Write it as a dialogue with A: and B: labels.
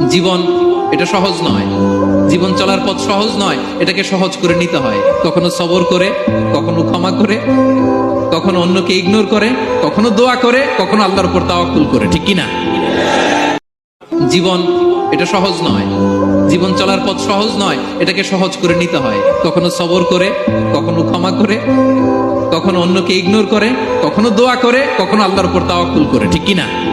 A: জীবন এটা সহজ নয়, জীবন চলার পথ সহজ নয়, এটাকে সহজ করে নিতে হয়। কখনো সবর করে, কখনো ক্ষমা করে, কখনো অন্যকে ইগনোর করে, কখনো দোয়া করে, কখনো আল্লাহর উপর তাওয়াক্কুল করে, ঠিক কিনা? জীবন এটা সহজ নয়, জীবন চলার পথ সহজ নয়, এটাকে সহজ করে নিতে হয়। কখনো সবর করে, কখনো ক্ষমা করে, কখনো অন্যকে ইগনোর করে, কখনো দোয়া করে, কখনো আল্লাহর উপর তাওয়াক্কুল করে, ঠিক কিনা?